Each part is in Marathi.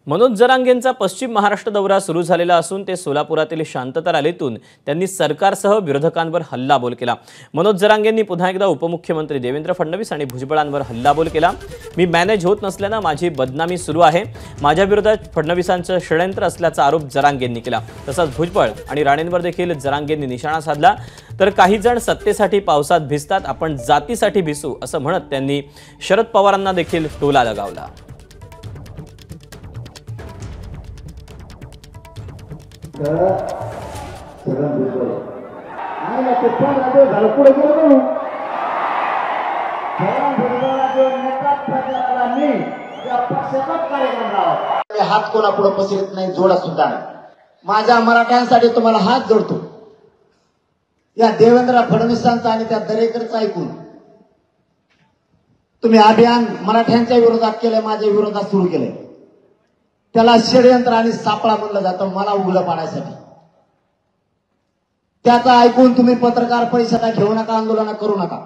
मनोज जरांगेंचा पश्चिम महाराष्ट्र दौरा सुरू झालेला असून ते सोलापुरातील शांतता रॅलीतून त्यांनी सरकारसह विरोधकांवर हल्लाबोल केला। मनोज जरांगेंनी पुन्हा एकदा उपमुख्यमंत्री देवेंद्र फडणवीस आणि भुजबळांवर हल्लाबोल केला। मी मॅनेज होत नसल्याने माझी बदनामी सुरू आहे, माझ्या विरोधात फडणवीसांचं षडयंत्र असल्याचा आरोप जरांगेंनी केला। तसंच भुजबळ आणि राणेंवर देखील जरांगेंनी निशाणा साधला। तर काही जण सत्तेसाठी पावसात भिजतात, आपण जातीसाठी भिजू असं म्हणत त्यांनी शरद पवारांना देखील टोला लगावला। हात कोणा पुढे पसरत नाही, जोडा सुद्धा नाही। माझ्या मराठ्यांसाठी तुम्हाला हात जोडतो। या देवेंद्र फडणवीसांचा आणि त्या दरेकरचा ऐकून तुम्ही अभियान मराठ्यांच्या विरोधात केले, माझ्या विरोधात सुरू केले। त्याला षडयंत्र आणि सापळा म्हणलं जातं, मला उघडं पाडण्यासाठी। त्याचा ऐकून तुम्ही पत्रकार परिषदा घेऊ नका, आंदोलन करू नका।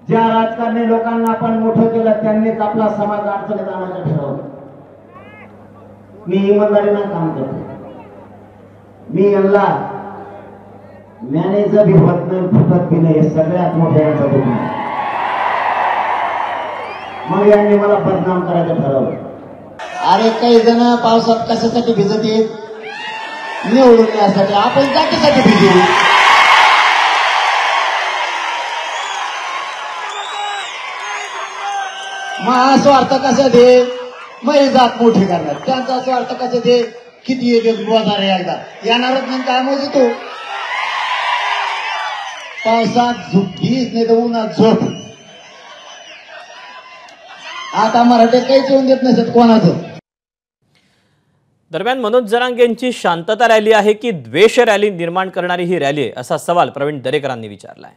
ज्या राजकारणी लोकांना आपण मोठं केलं त्यांनीच आपला समाज अडचणीत आणायचं ठरवलं। मी इमानदारीनं काम करतो। मी यांना मॅनेजर बी होत नाही, फुटत बी नाही, हे सगळ्यात मोठ्या मग यांनी मला बदनाम करायचं ठरवलं। अरे काही जण पावसात कशासाठी भिजत येत, निवडून यासाठी, आपण जातीसाठी भिजू। मग स्वार्थ कशा दे, मग जात मोठी करणार, त्यांचा स्वार्थ कशा दे, किती येते बोलणार एकदा येणारच नाही, काय मग येतो पावसात झुपीच नाही तर उन्हात झोप। आता मराठी काहीच येऊन देत नसत कोणाचं। दरम्यान मनोज जरांगेंची शांतता रॅली आहे की द्वेष रॅली निर्माण करणारी ही रॅली आहे, असा सवाल प्रवीण दरेकरांनी विचारला आहे।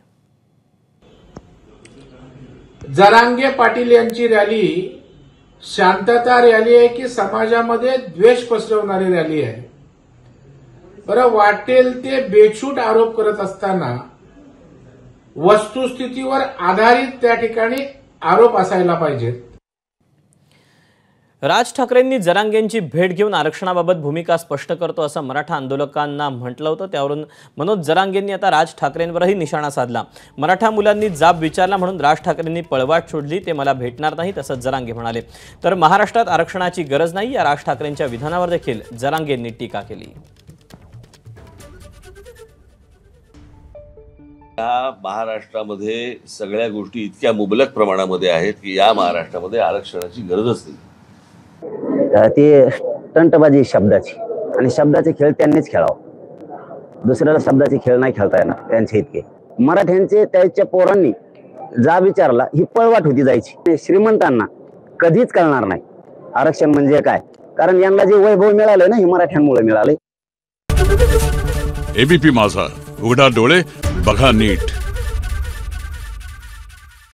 जरांगे पाटील यांची रॅली शांतता रॅली आहे की समाजामध्ये द्वेष पसरवणारी रॅली आहे? बरं, वाटेल ते बेछूट आरोप करत असताना वस्तुस्थितीवर आधारित त्या ठिकाणी आरोप असायला पाहिजेत। राज ठाकरेंनी जरांगेंची भेट घेऊन आरक्षणाबाबत भूमिका स्पष्ट करतो असं मराठा आंदोलकांना म्हटलं होतं। त्यावरून मनोज जरांगेंनी आता राज ठाकरेंवरही निशाणा साधला। मराठा मुलांनी जाब विचारला म्हणून राज ठाकरेंनी पळवाट सोडली, ते मला भेटणार नाही असं जरांगे म्हणाले। तर महाराष्ट्रात आरक्षणाची गरज नाही या राज ठाकरेंच्या विधानावर देखील जरांगेंनी टीका केली। या महाराष्ट्रामध्ये सगळ्या गोष्टी इतक्या मुबलक प्रमाणामध्ये आहेत की या महाराष्ट्रामध्ये आरक्षणाची गरजच नाही। ती स्टंटबाजी शब्दाची, आणि शब्दाचे खेळ त्यांनीच खेळावं, दुसऱ्याला शब्दाचे खेळ नाही खेळता येणार त्यांचे इतके। मराठ्यांचे त्याच्या पोरांनी जा विचारला ही पळवाट होती जायची। श्रीमंतांना कधीच कळणार नाही आरक्षण म्हणजे काय, कारण यांना जे वैभव मिळाले ना हे मराठ्यांमुळे मिळाले। एबीपी माझा, उघडा डोळे बघा नीट।